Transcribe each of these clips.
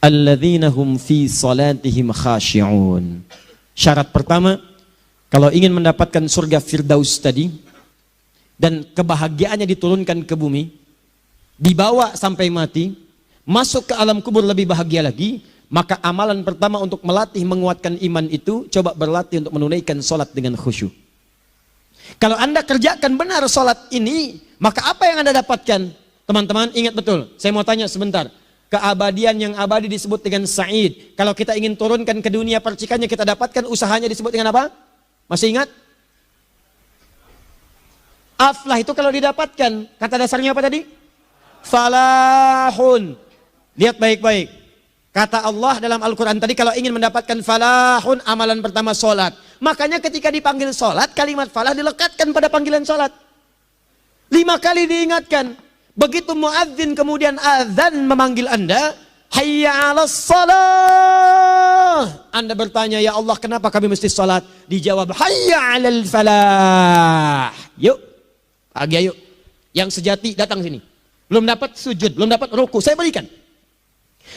alladzina hum fi salatihim khashi'un. Syarat pertama, kalau ingin mendapatkan surga Firdaus tadi dan kebahagiaannya diturunkan ke bumi, dibawa sampai mati, masuk ke alam kubur lebih bahagia lagi, maka amalan pertama untuk melatih menguatkan iman itu, coba berlatih untuk menunaikan sholat dengan khusyuk. Kalau Anda kerjakan benar sholat ini, maka apa yang Anda dapatkan? Teman-teman ingat betul, saya mau tanya sebentar. Keabadian yang abadi disebut dengan sa'id. Kalau kita ingin turunkan ke dunia percikannya kita dapatkan, usahanya disebut dengan apa? Masih ingat? Aflah itu kalau didapatkan, kata dasarnya apa tadi? Falahun. Lihat baik-baik. Kata Allah dalam Al-Quran tadi, kalau ingin mendapatkan falahun, amalan pertama sholat. Makanya ketika dipanggil sholat, kalimat falah dilekatkan pada panggilan sholat. 5 kali diingatkan. Begitu muadzin kemudian azan memanggil Anda, hayya 'alas shalah. Anda bertanya, ya Allah kenapa kami mesti sholat? Dijawab, hayya 'alal falah. Yuk, bahagia yuk. Yang sejati datang sini. Belum dapat sujud, belum dapat ruku, saya berikan.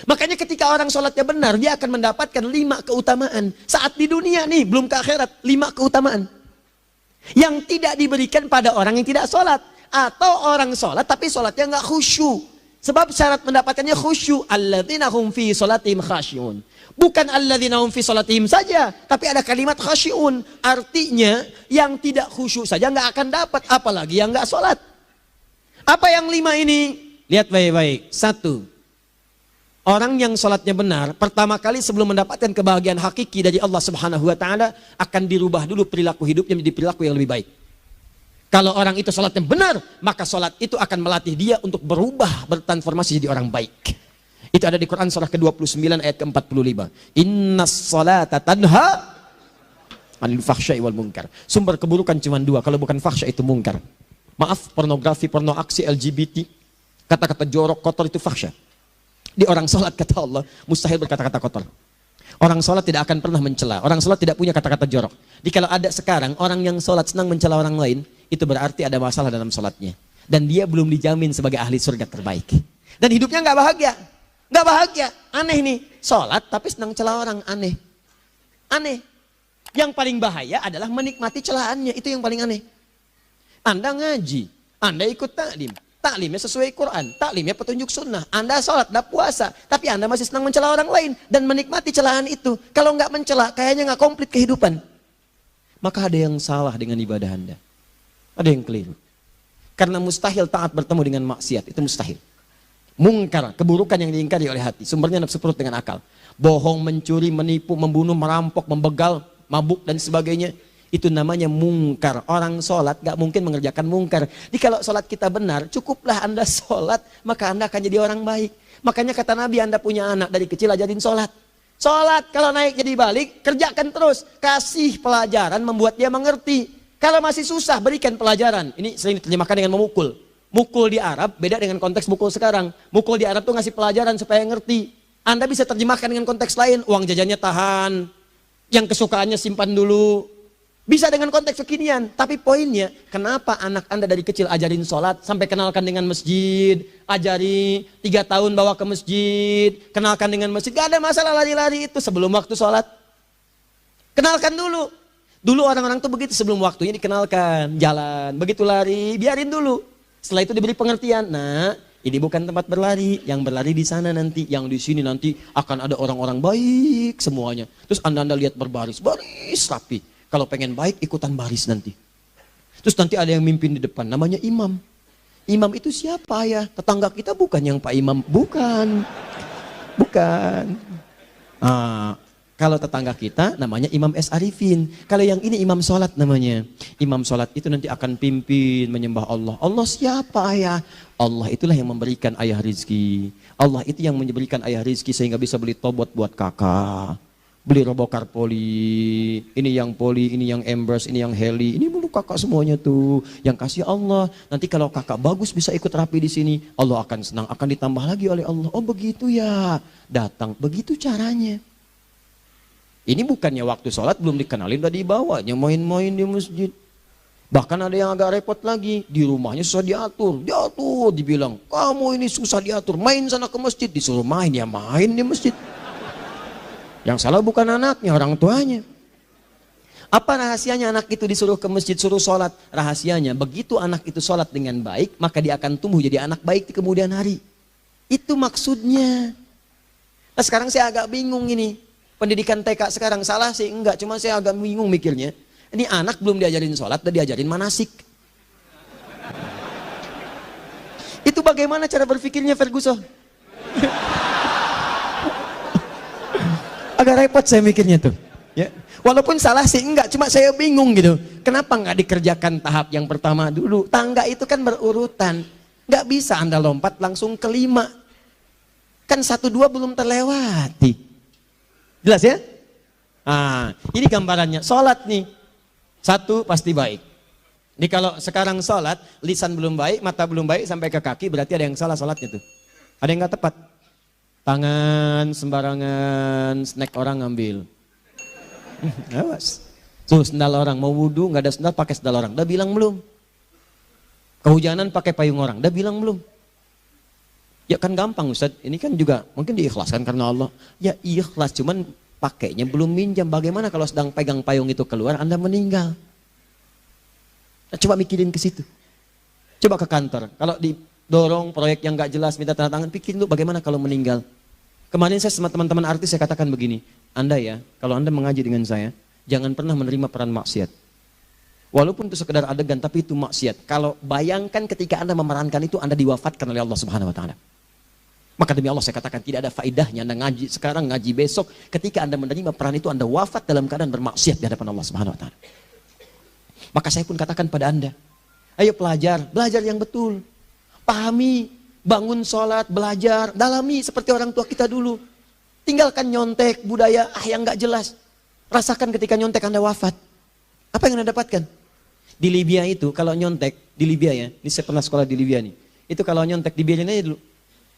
Makanya ketika orang sholatnya benar, dia akan mendapatkan 5 keutamaan. Saat di dunia nih, belum ke akhirat, 5 keutamaan. Yang tidak diberikan pada orang yang tidak sholat. Atau orang sholat tapi sholatnya nggak khusyuk. Sebab syarat mendapatkannya khusyuk. Alladzina hum fi sholatihim khasyi'un. Bukan alladzina hum fi sholatihim saja, tapi ada kalimat khasyi'un. Artinya yang tidak khusyuk saja nggak akan dapat, apalagi yang nggak sholat. Apa yang 5 ini? Lihat baik-baik. 1. Orang yang sholatnya benar, pertama kali sebelum mendapatkan kebahagiaan hakiki dari Allah Subhanahu wa Ta'ala, akan dirubah dulu perilaku hidupnya menjadi perilaku yang lebih baik. Kalau orang itu sholatnya benar, maka sholat itu akan melatih dia untuk berubah, bertransformasi jadi orang baik. Itu ada di Quran surah ke-29 ayat ke-45. Innas sholata tanha anil fahsya'i wal munkar. Sumber keburukan cuma 2, kalau bukan fahsya itu munkar. Maaf, pornografi, porno aksi, LGBT, kata-kata jorok, kotor itu fahsya. Di orang sholat kata Allah, mustahil berkata-kata kotor. Orang sholat tidak akan pernah mencela. Orang sholat tidak punya kata-kata jorok. Jadi kalau ada sekarang orang yang sholat senang mencela orang lain, itu berarti ada masalah dalam sholatnya. Dan dia belum dijamin sebagai ahli surga terbaik. Dan hidupnya nggak bahagia. Nggak bahagia. Aneh nih. Sholat tapi senang celah orang. Aneh. Aneh. Yang paling bahaya adalah menikmati celahannya. Itu yang paling aneh. Anda ngaji. Anda ikut taklim. Taklimnya sesuai Quran, taklimnya petunjuk sunnah. Anda sholat, Anda puasa, tapi Anda masih senang mencela orang lain dan menikmati celahan itu. Kalau nggak mencela, kayaknya nggak komplit kehidupan. Maka ada yang salah dengan ibadah Anda. Ada yang keliru. Karena mustahil taat bertemu dengan maksiat, itu mustahil. Mungkar, keburukan yang diingkari oleh hati, sumbernya nafsu perut dengan akal. Bohong, mencuri, menipu, membunuh, merampok, membegal, mabuk dan sebagainya. Itu namanya mungkar. Orang sholat gak mungkin mengerjakan mungkar. Jadi kalau sholat kita benar, cukuplah Anda sholat, maka Anda akan jadi orang baik. Makanya kata Nabi, Anda punya anak dari kecil ajarin sholat. Sholat, kalau naik jadi balik, kerjakan terus. Kasih pelajaran membuat dia mengerti. Kalau masih susah, berikan pelajaran. Ini sering diterjemahkan dengan memukul. Mukul di Arab beda dengan konteks mukul sekarang. Mukul di Arab tuh ngasih pelajaran supaya ngerti. Anda bisa terjemahkan dengan konteks lain. Uang jajannya tahan, yang kesukaannya simpan dulu. Bisa dengan konteks kekinian, tapi poinnya, kenapa anak Anda dari kecil ajarin sholat, sampai kenalkan dengan masjid, ajari 3 tahun bawa ke masjid, kenalkan dengan masjid, gak ada masalah lari-lari itu sebelum waktu sholat. Kenalkan dulu. Dulu orang-orang tuh begitu, sebelum waktunya dikenalkan, jalan, begitu lari, biarin dulu. Setelah itu diberi pengertian, nah ini bukan tempat berlari, yang berlari di sana nanti, yang di sini nanti akan ada orang-orang baik semuanya. Terus Anda lihat berbaris, baris rapi. Kalau pengen baik, ikutan baris nanti. Terus nanti ada yang mimpin di depan, namanya imam. Imam itu siapa ya? Tetangga kita bukan yang Pak Imam. Bukan. Bukan. Kalau tetangga kita namanya Imam S. Arifin. Kalau yang ini imam sholat namanya. Imam sholat itu nanti akan pimpin menyembah Allah. Allah siapa ya? Allah itulah yang memberikan ayah rizki. Allah itu yang memberikan ayah rizki sehingga bisa beli tobot buat kakak. Beli robokar poli, ini yang poli, ini yang embers, ini yang heli, ini dulu kakak semuanya tuh. Yang kasih Allah. Nanti kalau kakak bagus bisa ikut rapi di sini, Allah akan senang, akan ditambah lagi oleh Allah. Oh begitu ya, datang, begitu caranya. Ini bukannya waktu sholat belum dikenalin, udah dibawanya main-main di masjid. Bahkan ada yang agak repot lagi, di rumahnya susah diatur, dibilang, kamu ini susah diatur, main sana ke masjid, disuruh main, ya main di masjid. Yang salah bukan anaknya, orang tuanya. Apa rahasianya anak itu disuruh ke masjid, suruh sholat? Rahasianya, begitu anak itu sholat dengan baik, maka dia akan tumbuh jadi anak baik di kemudian hari. Itu maksudnya. Nah sekarang saya agak bingung ini, pendidikan TK sekarang salah sih? Enggak, cuma saya agak bingung mikirnya. Ini anak belum diajarin sholat, udah diajarin manasik. Itu bagaimana cara berpikirnya Ferguson? Agak repot saya mikirnya tuh. Ya. Walaupun salah sih enggak, cuma saya bingung gitu. Kenapa nggak dikerjakan tahap yang pertama dulu? Tangga itu kan berurutan. Nggak bisa Anda lompat langsung ke 5. Kan 1, 2 belum terlewati. Jelas ya? Nah, ini gambarannya. Sholat nih. 1 pasti baik. Jadi kalau sekarang sholat, lisan belum baik, mata belum baik, sampai ke kaki, berarti ada yang salah sholatnya tuh. Ada yang nggak tepat. Tangan sembarangan, snack orang ngambil. Awas. Tuh sendal orang, mau wudhu nggak ada sendal, pakai sendal orang. Udah bilang belum? Kehujanan pakai payung orang. Udah bilang belum? Ya kan gampang Ustaz. Ini kan juga mungkin diikhlaskan karena Allah. Ya ikhlas, cuman pakainya belum minjam. Bagaimana kalau sedang pegang payung itu keluar, Anda meninggal? Nah, coba mikirin ke situ. Coba ke kantor. Kalau didorong proyek yang nggak jelas, minta tanda tangan, pikirin dulu bagaimana kalau meninggal. Kemarin saya sama teman-teman artis saya katakan begini, Anda ya, kalau Anda mengaji dengan saya, jangan pernah menerima peran maksiat. Walaupun itu sekedar adegan, tapi itu maksiat. Kalau bayangkan ketika Anda memerankan itu, Anda diwafatkan oleh Allah Subhanahu Wa Taala. Maka demi Allah saya katakan tidak ada faedahnya Anda ngaji sekarang, ngaji besok. Ketika Anda menerima peran itu, Anda wafat dalam keadaan bermaksiat di hadapan Allah Subhanahu Wa Taala. Maka saya pun katakan pada Anda, ayo belajar yang betul. Pahami, bangun sholat, belajar, dalami seperti orang tua kita dulu. Tinggalkan nyontek, budaya yang gak jelas. Rasakan ketika nyontek Anda wafat. Apa yang Anda dapatkan? Di Libya itu, kalau nyontek, di Libya ya, ini saya pernah sekolah di Libya nih. Itu kalau nyontek, dibiarin aja dulu.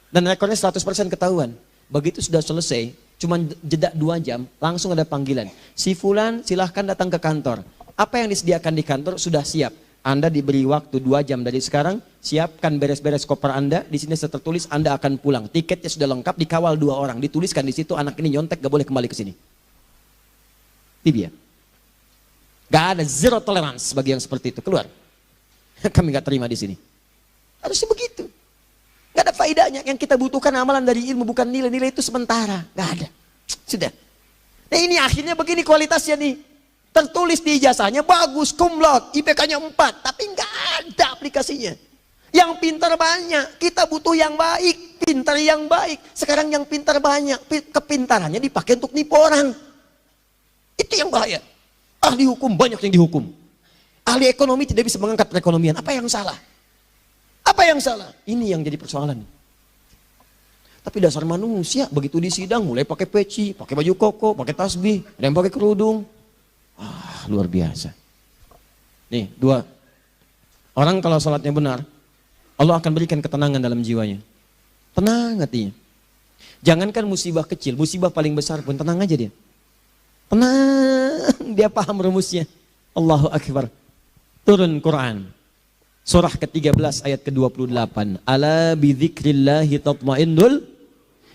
Dan rekornya 100% ketahuan. Begitu sudah selesai, cuma jeda 2 jam, langsung ada panggilan. Si Fulan silahkan datang ke kantor. Apa yang disediakan di kantor sudah siap. Anda diberi waktu 2 jam dari sekarang, siapkan beres-beres koper Anda, di sini tertulis Anda akan pulang. Tiketnya sudah lengkap, dikawal 2 orang. Dituliskan di situ anak ini nyontek, gak boleh kembali ke sini. Libya. Gak ada zero tolerance bagi yang seperti itu. Keluar. Kami gak terima di sini. Harusnya begitu. Gak ada faedahnya. Yang kita butuhkan amalan dari ilmu, bukan nilai-nilai itu sementara. Gak ada. Sudah. Nah ini akhirnya begini kualitasnya nih. Tertulis di ijazahnya bagus, cum laude, IPK-nya 4. Tapi gak ada aplikasinya. Yang pintar banyak. Kita butuh yang baik. Pintar yang baik. Sekarang yang pintar banyak. Kepintarannya dipakai untuk nipu orang. Itu yang bahaya. Ahli hukum banyak yang dihukum. Ahli ekonomi tidak bisa mengangkat perekonomian. Apa yang salah? Apa yang salah? Ini yang jadi persoalan. Tapi dasar manusia, begitu di sidang mulai pakai peci, pakai baju koko, pakai tasbih, ada yang pakai kerudung. Luar biasa. Nih, 2. Orang kalau salatnya benar, Allah akan berikan ketenangan dalam jiwanya. Tenang hatinya. Jangankan musibah kecil, musibah paling besar pun tenang aja dia. Tenang, dia paham rumusnya. Allahu Akbar. Turun Quran. Surah ke-13 ayat ke-28. Ala bidzikrillahi tatmainnul.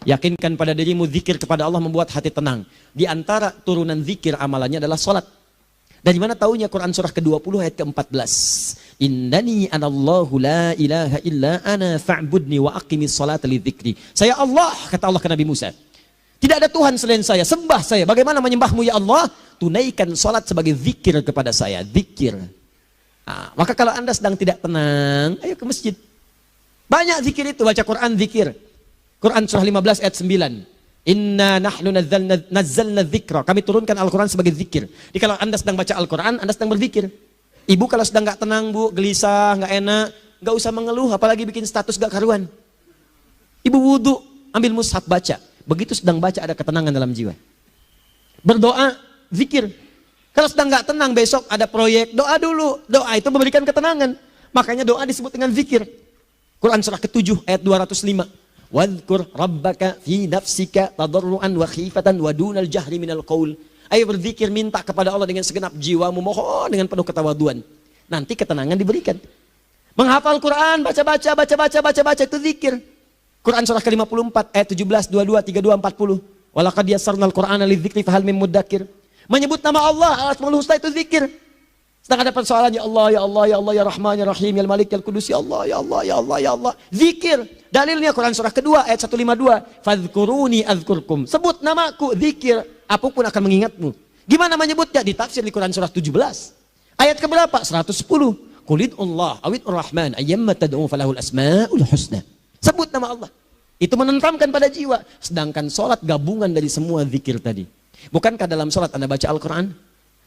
Yakinkan pada dirimu zikir kepada Allah membuat hati tenang. Di antara turunan zikir amalannya adalah salat. Dari mana taunya Quran surah ke-20 ayat ke-14. Innani anallahu la ilaha illa ana fa'budni wa aqimis salata li dzikri. Saya Allah, kata Allah ke Nabi Musa. Tidak ada Tuhan selain saya, sembah saya. Bagaimana menyembahmu ya Allah? Tunaikan salat sebagai zikir kepada saya. Zikir. Nah, maka kalau Anda sedang tidak tenang, ayo ke masjid. Banyak zikir itu, baca Quran zikir. Quran surah 15 ayat 9. Inna nahnu nazzalna dzikra. Kami turunkan Al-Quran sebagai zikir. Jadi kalau Anda sedang baca Al-Quran, Anda sedang berzikir. Ibu kalau sedang gak tenang bu, gelisah, gak enak, gak usah mengeluh, apalagi bikin status gak karuan. Ibu wudhu, ambil mushaf baca. Begitu sedang baca ada ketenangan dalam jiwa. Berdoa, zikir. Kalau sedang gak tenang besok ada proyek, doa dulu. Doa itu memberikan ketenangan. Makanya doa disebut dengan zikir. Quran surah ke-7 ayat 205. Wadhkur rabbaka fi nafsika tadarruan wa khifatan wa dunal jahri minal qaul. Ayo berzikir, minta kepada Allah dengan segenap jiwamu, mohon dengan penuh ketawaduan. nanti ketenangan diberikan. Menghafal Quran, baca itu zikir. Quran surah ke-54 ayat 17, 22, 32, 40. Walaqad yassarnal Qur'ana lidzikri fahal mim muddakir. Menyebut nama Allah Asmaul Husna itu zikir. Sedang ada persoalan, ya Allah, ya Allah, ya Allah, ya Rahman, ya Rahim, ya Malik, ya Qudus, ya Allah, ya Allah, ya Allah, ya Allah. Zikir. Dalilnya Quran surah kedua ayat 152. Fadhkuruni azkurkum. Sebut namaku, zikir. Apapun akan mengingatmu. Gimana menyebutnya? Ditafsir di Quran surah 17. Ayat keberapa? 110. Qulidullah awid'ur rahman ayyamma tad'u falahul asma'ul husna. Sebut nama Allah. Itu menenteramkan pada jiwa. Sedangkan sholat gabungan dari semua zikir tadi. Bukankah dalam sholat Anda baca Al-Quran?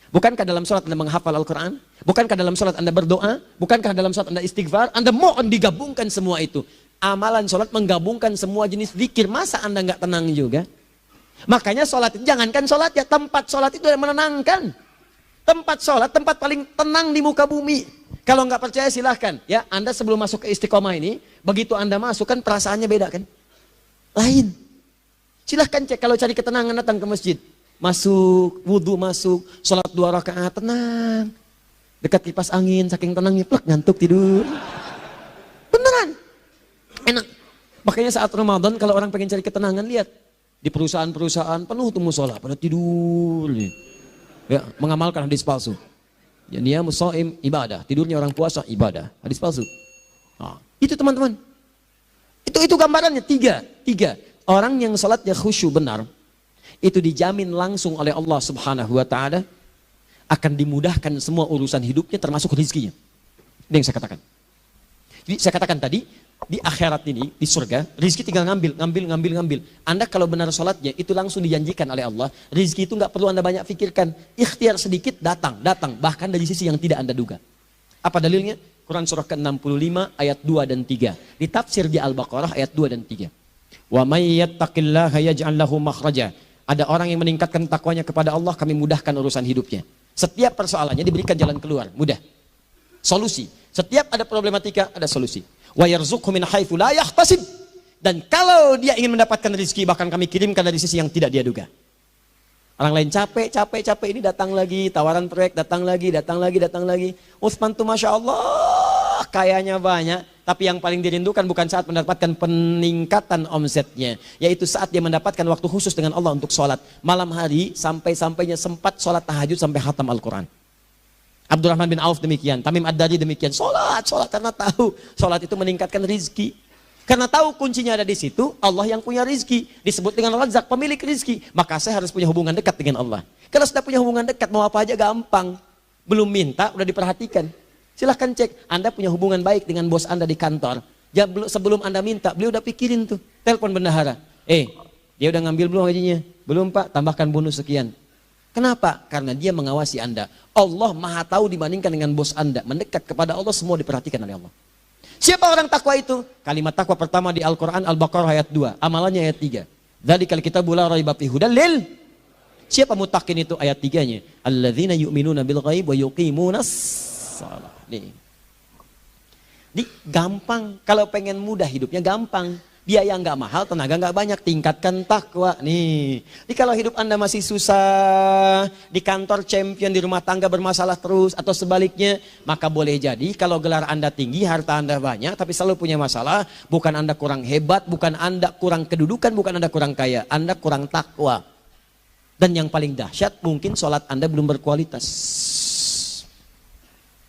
Bukankah dalam sholat Anda menghafal Al-Quran? Bukankah dalam sholat Anda berdoa? Bukankah dalam sholat Anda istighfar? Anda mohon digabungkan semua itu. Amalan sholat menggabungkan semua jenis zikir. Masa Anda nggak tenang juga? Makanya sholat itu, jangankan sholat ya, tempat sholat itu yang menenangkan. Tempat sholat, tempat paling tenang di muka bumi. Kalau nggak percaya silahkan. Ya, Anda sebelum masuk ke Istiqomah ini, begitu Anda masuk kan perasaannya beda kan? Lain. Silahkan cek kalau cari ketenangan datang ke masjid. Masuk, wudhu masuk, sholat 2 rakaat, tenang. Dekat kipas angin, saking tenangnya, plek, ngantuk tidur. Beneran. Enak. Makanya saat Ramadan kalau orang pengen cari ketenangan, lihat. Di perusahaan-perusahaan penuh tuh musola, pada tidur. Ya, mengamalkan hadis palsu. Ya, niyamus shaim ibadah, tidurnya orang puasa ibadah, hadis palsu. Nah, itu teman-teman. Itu gambarannya tiga. Orang yang salatnya khusyuk benar, itu dijamin langsung oleh Allah Subhanahu wa taala akan dimudahkan semua urusan hidupnya termasuk rezekinya. Itu yang saya katakan. Jadi saya katakan tadi, di akhirat ini, di surga, rezeki tinggal ngambil. Anda kalau benar sholatnya, itu langsung dijanjikan oleh Allah. Rezeki itu nggak perlu Anda banyak pikirkan. Ikhtiar sedikit, datang. Bahkan dari sisi yang tidak Anda duga. Apa dalilnya? Quran surah ke-65 ayat 2 dan 3. Ditafsir di Al-Baqarah ayat 2 dan 3. Wa may yattaqillaha yaj'al lahu makhraja. Ada orang yang meningkatkan takwanya kepada Allah, kami mudahkan urusan hidupnya. Setiap persoalannya diberikan jalan keluar, mudah. Solusi. Setiap ada problematika, ada solusi. Wa yarzuqhu min haitsu la yahtasib. Dan kalau dia ingin mendapatkan rezeki, bahkan kami kirimkan dari sisi yang tidak dia duga. Orang lain capek ini datang lagi, tawaran proyek datang lagi. Utsman tuh Masya Allah, kayanya banyak. Tapi yang paling dirindukan bukan saat mendapatkan peningkatan omsetnya, yaitu saat dia mendapatkan waktu khusus dengan Allah untuk sholat. Malam hari sampai-sampainya sempat sholat tahajud sampai khatam Al-Quran. Abdurrahman bin Auf demikian, Tamim Ad-Dari demikian. Sholat karena tahu sholat itu meningkatkan rizki. Karena tahu kuncinya ada di situ, Allah yang punya rizki. Disebut dengan Razak, pemilik rizki. Maka saya harus punya hubungan dekat dengan Allah. Kalau sudah punya hubungan dekat, mau apa aja gampang. Belum minta, udah diperhatikan. Silahkan cek, Anda punya hubungan baik dengan bos Anda di kantor. Ya, sebelum Anda minta, beliau udah pikirin tuh. Telepon bendahara. Dia udah ngambil belum gajinya? Belum Pak, tambahkan bonus sekian. Kenapa? Karena dia mengawasi Anda. Allah maha tahu dibandingkan dengan bos Anda. Mendekat kepada Allah semua diperhatikan oleh Allah. Siapa orang takwa itu? Kalimat takwa pertama di Al-Quran Al-Baqarah ayat 2. Amalannya ayat 3. Dzalikal kitabu la raiba fihi hudal lil. Siapa muttaqin itu? Ayat 3-nya. Alladzina yu'minuna bil ghaib wa yuqimunas shalah. Nih. Gampang. Kalau pengen mudah hidupnya gampang. Biaya nggak mahal, tenaga nggak banyak, tingkatkan takwa. Nih, jadi kalau hidup Anda masih susah, di kantor champion, di rumah tangga bermasalah terus, atau sebaliknya, maka boleh jadi kalau gelar Anda tinggi, harta Anda banyak, tapi selalu punya masalah, bukan Anda kurang hebat, bukan Anda kurang kedudukan, bukan Anda kurang kaya, Anda kurang takwa. Dan yang paling dahsyat, mungkin sholat Anda belum berkualitas.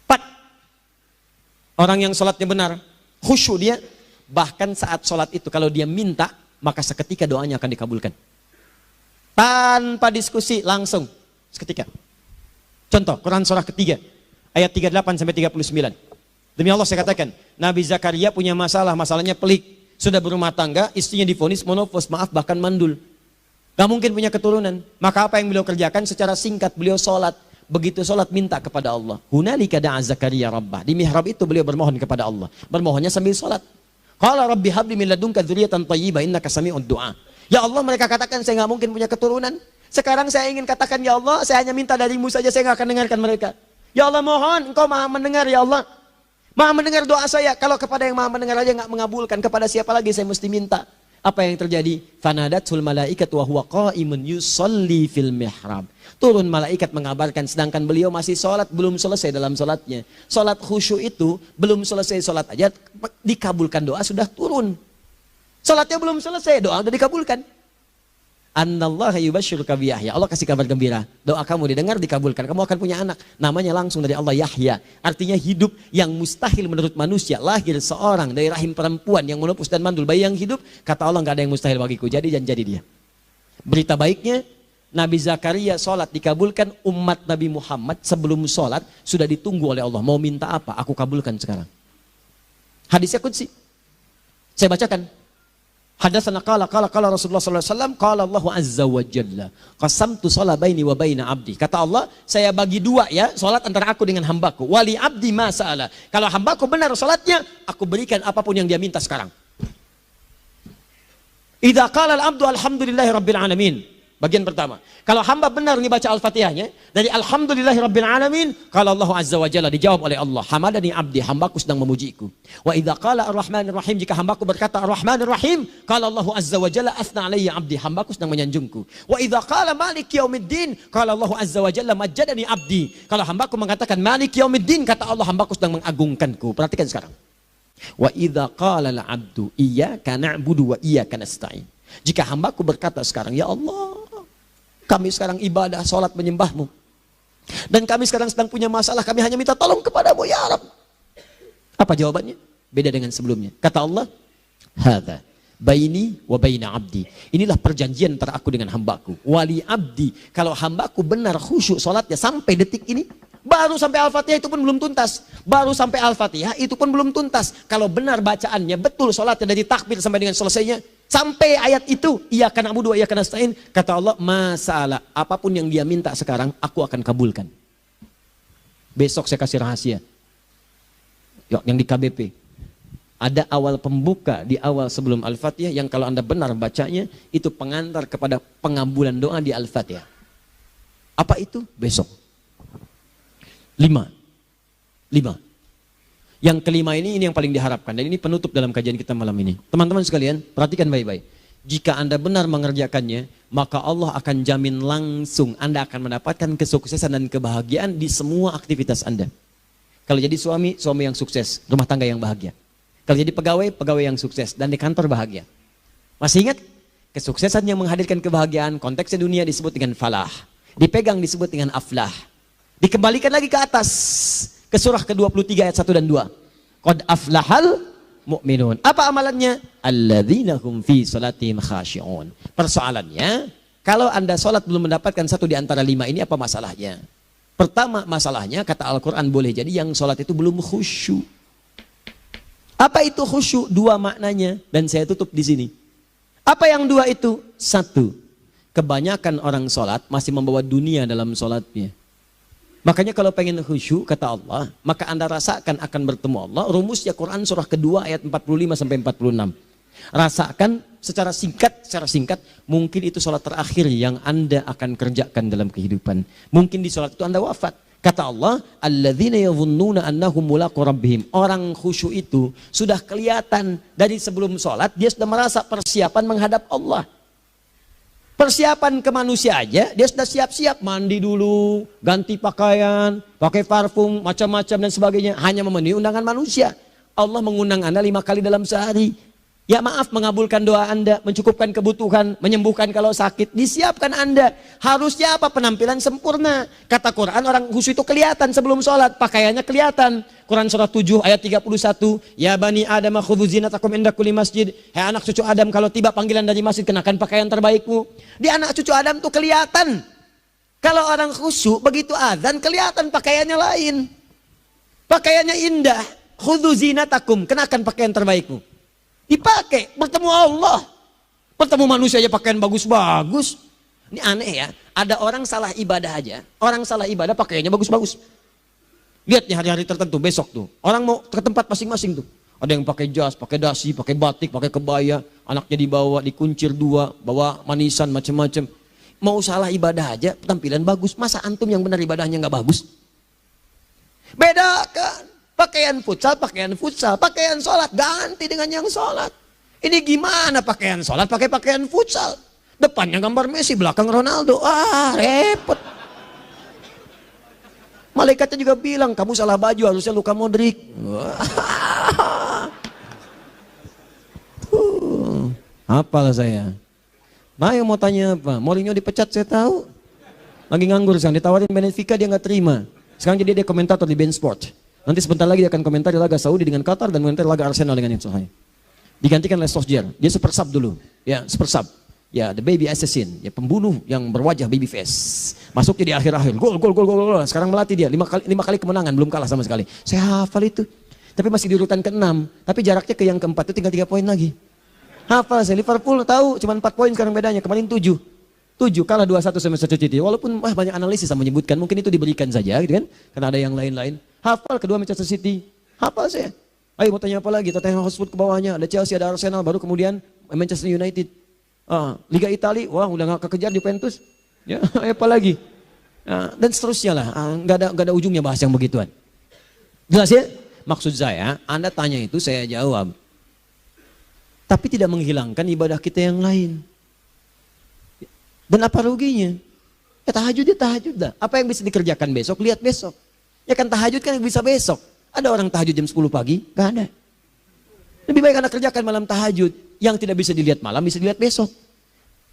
4. Orang yang sholatnya benar, khusyuk dia, bahkan saat sholat itu kalau dia minta, maka seketika doanya akan dikabulkan. Tanpa diskusi, langsung seketika. Contoh, Quran surah ketiga, ayat 38 sampai 39. Demi Allah saya katakan, Nabi Zakaria punya masalahnya pelik. Sudah berumah tangga, istrinya divonis monofos, maaf bahkan mandul. Gak mungkin punya keturunan. Maka apa yang beliau kerjakan? Secara singkat beliau sholat. Begitu sholat minta kepada Allah. Hunalika da'a Zakaria rabbah. Di mihrab itu beliau bermohon kepada Allah. Bermohonnya sambil sholat. Qala rabbi habli min ladunka dzurriyyatan thayyibah innaka sami'ud du'a. Ya Allah, mereka katakan saya nggak mungkin punya keturunan. Sekarang saya ingin katakan ya Allah, saya hanya minta darimu saja, saya nggak akan dengarkan mereka. Ya Allah, mohon Engkau maha mendengar ya Allah. Maha mendengar doa saya. Kalau kepada yang maha mendengar aja nggak mengabulkan, kepada siapa lagi saya mesti minta? Apa yang terjadi? Fanadatul malaikat wa huwa qa'imun yusalli fil mihrab. Turun malaikat mengabarkan sedangkan beliau masih sholat, belum selesai dalam sholatnya. Sholat khusyuk itu belum selesai sholat aja dikabulkan, doa sudah turun. Sholatnya belum selesai, doa sudah dikabulkan. Annallaha yubashshiruka bi Yahya. Allah kasih kabar gembira. Doa kamu didengar, dikabulkan. Kamu akan punya anak. Namanya langsung dari Allah Yahya. Artinya hidup yang mustahil menurut manusia. Lahir seorang dari rahim perempuan yang menopus dan mandul. Bayi yang hidup, kata Allah nggak ada yang mustahil bagiku. Jadi dan jadi dia. Berita baiknya, Nabi Zakaria sholat dikabulkan. Umat Nabi Muhammad sebelum sholat sudah ditunggu oleh Allah. Mau minta apa? Aku kabulkan sekarang. Hadisnya qudsi. Saya bacakan. Hadatsana qala Rasulullah sallallahu alaihi wasallam qala Allah azza wa jalla qasamtu shalah baini wa baina abdi. Kata Allah, saya bagi dua ya salat antara aku dengan hambaku. Wali abdi ma sa'ala. Kalau hambaku benar salatnya, aku berikan apapun yang dia minta sekarang. Idza qala al-abdu alhamdulillahi rabbil alamin. Bagian pertama. Kalau hamba benar nih baca Al-Fatihahnya dari alhamdulillahi rabbil alamin, kalau Allah azza wa jalla dijawab oleh Allah, hamadani abdi, hambaku sedang memujiku. Wa idza qala ar-rahmanir rahim, jika hambaku berkata ar-rahmanir rahim, kalau Allah azza wa jalla asna alayya abdi, hambaku sedang menyanjungku. Wa idza qala maliki yaumiddin, kalau Allah azza wa jalla majjadani abdi, kalau hambaku mengatakan maliki yaumiddin, kata Allah hambaku sedang mengagungkanku. Perhatikan sekarang. Wa idza qala al-abdu iyyaka na'budu wa iyyaka nasta'in. Jika hambaku berkata sekarang, ya Allah, kami sekarang ibadah, sholat menyembahmu. Dan kami sekarang sedang punya masalah, kami hanya minta tolong kepadamu, ya Rabb. Apa jawabannya? Beda dengan sebelumnya. Kata Allah, hadza baini wa baina abdi. Inilah perjanjian antara aku dengan hambaku. Wali abdi, kalau hambaku benar khusyuk sholatnya sampai detik ini, baru sampai Al-Fatihah itu pun belum tuntas. Baru sampai Al-Fatihah itu pun belum tuntas. Kalau benar bacaannya, betul sholatnya dari takbir sampai dengan selesainya, sampai ayat itu, iyyaka na'budu wa iyyaka nasta'in, kata Allah, masalah apapun yang dia minta sekarang, aku akan kabulkan. Besok saya kasih rahasia. Yuk, yang di KBP. Ada awal pembuka di awal sebelum Al-Fatihah yang kalau Anda benar bacanya, itu pengantar kepada pengabulan doa di Al-Fatihah. Apa itu? Besok. 5. Yang kelima ini yang paling diharapkan. Dan ini penutup dalam kajian kita malam ini. Teman-teman sekalian, perhatikan baik-baik. Jika Anda benar mengerjakannya, maka Allah akan jamin langsung Anda akan mendapatkan kesuksesan dan kebahagiaan di semua aktivitas Anda. Kalau jadi suami, suami yang sukses, rumah tangga yang bahagia. Kalau jadi pegawai, pegawai yang sukses, dan di kantor bahagia. Masih ingat? Kesuksesan yang menghadirkan kebahagiaan, konteksnya dunia disebut dengan falah. Dipegang disebut dengan aflah. Dikembalikan lagi ke atas. Ke surah ke-23 ayat 1 dan 2. Qad aflahal mu'minun. Apa amalannya? Alladzina hum fi salatihim khashi'un. Persoalannya, kalau Anda salat belum mendapatkan satu di antara 5 ini, apa masalahnya? Pertama masalahnya, kata Al-Quran, boleh jadi yang salat itu belum khusyuk. Apa itu khusyuk? 2 maknanya, dan saya tutup di sini. Apa yang 2 itu? 1, kebanyakan orang salat masih membawa dunia dalam salatnya. Makanya kalau pengen khusyuk, kata Allah, maka Anda rasakan akan bertemu Allah. Rumusnya Quran surah kedua ayat 45 sampai 46. Rasakan secara singkat, mungkin itu sholat terakhir yang Anda akan kerjakan dalam kehidupan. Mungkin di sholat itu Anda wafat. Kata Allah, alladzina yadhunnuna annahum mulaqu rabbihim. Orang khusyuk itu sudah kelihatan dari sebelum sholat, dia sudah merasa persiapan menghadap Allah. Persiapan ke manusia aja, dia sudah siap-siap, mandi dulu, ganti pakaian, pakai parfum, macam-macam dan sebagainya. Hanya memenuhi undangan manusia. Allah mengundang Anda 5 kali dalam sehari. Ya maaf, mengabulkan doa Anda, mencukupkan kebutuhan, menyembuhkan kalau sakit. Disiapkan Anda. Harusnya apa? Penampilan sempurna. Kata Quran, orang khusyuk itu kelihatan sebelum sholat. Pakaiannya kelihatan. Quran surah 7 ayat 31. Ya bani Adam khudhu zinatakum inda kulli masjid. Hai anak cucu Adam, kalau tiba panggilan dari masjid, kenakan pakaian terbaikmu. Di anak cucu Adam tuh kelihatan. Kalau orang khusyuk, begitu azan kelihatan pakaiannya lain. Pakaiannya indah. Khudhu zinatakum, kenakan pakaian terbaikmu. Dipakai, bertemu Allah. Bertemu manusia aja pakaian bagus-bagus. Ini aneh ya, ada orang salah ibadah aja. Orang salah ibadah pakaiannya bagus-bagus. Lihat nih hari-hari tertentu, besok tuh. Orang mau ke tempat masing-masing tuh. Ada yang pakai jas, pakai dasi, pakai batik, pakai kebaya. Anaknya dibawa, dikuncir 2, bawa manisan, macam-macam. Mau salah ibadah aja, tampilan bagus. Masa antum yang benar ibadahnya nggak bagus? Bedakan. Pakaian futsal, pakaian sholat, ganti dengan yang sholat. Ini gimana pakaian sholat pakai pakaian futsal? Depannya gambar Messi, belakang Ronaldo. Repot. Malaikatnya juga bilang, kamu salah baju, harusnya Luka Modric. Apalah saya. Mayo mau tanya apa? Mourinho dipecat saya tahu. Lagi nganggur sekarang, ditawarin Benfica dia nggak terima. Sekarang jadi dia komentator di BeIN Sport. Nanti sebentar lagi dia akan komentar di laga Saudi dengan Qatar dan komentar laga Arsenal dengan Ipswich. Digantikan oleh Solskjaer. Dia super sub dulu. Ya, super sub. Ya, the baby assassin, ya pembunuh yang berwajah baby face. Masuknya di akhir-akhir, gol. Sekarang melatih dia 5 kali kemenangan, belum kalah sama sekali. Saya hafal itu. Tapi masih di urutan ke-6, tapi jaraknya ke yang ke-4 itu tinggal 3 poin lagi. Hafal saya, Liverpool tahu cuma 4 poin sekarang bedanya, kemarin 7 kalah 2-1 sama Manchester City. Walaupun banyak analisis yang menyebutkan mungkin itu diberikan saja gitu kan, karena ada yang lain-lain. Hafal kedua Manchester City, hafal saya. Ayo mau tanya apa lagi? Tottenham Hotspur ke bawahnya, ada Chelsea, ada Arsenal, baru kemudian Manchester United. Liga Italia, wah udah gak kekejar Juventus. Ya, apa lagi? Dan seterusnya lah, nggak ada ujungnya bahas yang begituan. Jelas ya? Maksud saya, Anda tanya itu saya jawab. Tapi tidak menghilangkan ibadah kita yang lain. Dan apa ruginya? Ya tahajud dah. Apa yang bisa dikerjakan besok, lihat besok. Ya kan tahajud kan bisa besok. Ada orang tahajud jam 10 pagi? Gak ada. Lebih baik Anda kerjakan malam tahajud. Yang tidak bisa dilihat malam, bisa dilihat besok.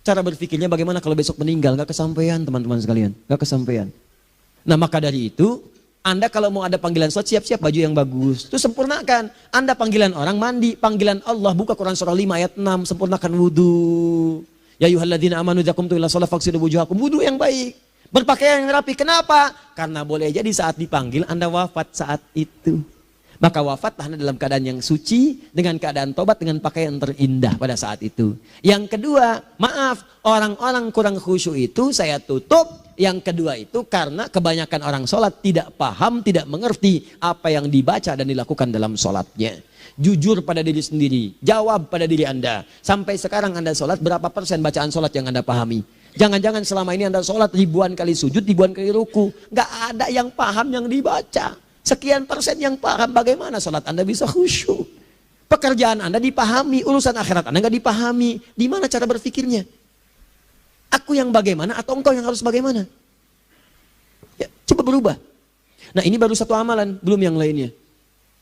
Cara berpikirnya bagaimana kalau besok meninggal? Gak kesampaian teman-teman sekalian. Gak kesampaian. Nah maka dari itu, Anda kalau mau ada panggilan sholat, siap-siap baju yang bagus. Itu sempurnakan. Anda panggilan orang mandi, panggilan Allah. Buka Quran surah 5 ayat 6, sempurnakan wudhu. Ya ayyuhalladzina amanu idza qumtum ila shalah faghsilu wujuhakum. Wudhu yang baik. Berpakaian yang rapi. Kenapa? Karena boleh jadi saat dipanggil Anda wafat saat itu. Maka wafatlah Anda dalam keadaan yang suci, dengan keadaan tobat, dengan pakaian terindah pada saat itu. Yang kedua, maaf, orang-orang kurang khusyuk itu saya tutup. Yang kedua itu karena kebanyakan orang sholat tidak paham, tidak mengerti apa yang dibaca dan dilakukan dalam sholatnya. Jujur pada diri sendiri, jawab pada diri Anda. Sampai sekarang Anda sholat, berapa persen bacaan sholat yang Anda pahami? Jangan-jangan selama ini Anda sholat ribuan kali sujud, ribuan kali ruku. Gak ada yang paham yang dibaca. Sekian persen yang paham, bagaimana sholat Anda bisa khusyuk? Pekerjaan Anda dipahami, urusan akhirat Anda gak dipahami. Di mana cara berpikirnya? Aku yang bagaimana atau engkau yang harus bagaimana? Ya, coba berubah. Nah ini baru satu amalan, belum yang lainnya.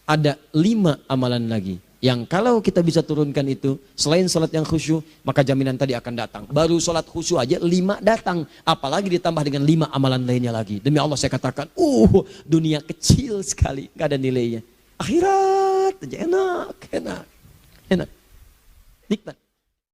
Ada 5 amalan lagi. Yang kalau kita bisa turunkan itu, selain sholat yang khusyuk, maka jaminan tadi akan datang. Baru sholat khusyuk aja 5 datang. Apalagi ditambah dengan 5 amalan lainnya lagi. Demi Allah saya katakan, dunia kecil sekali, gak ada nilainya. Akhirat aja enak. Nikmat.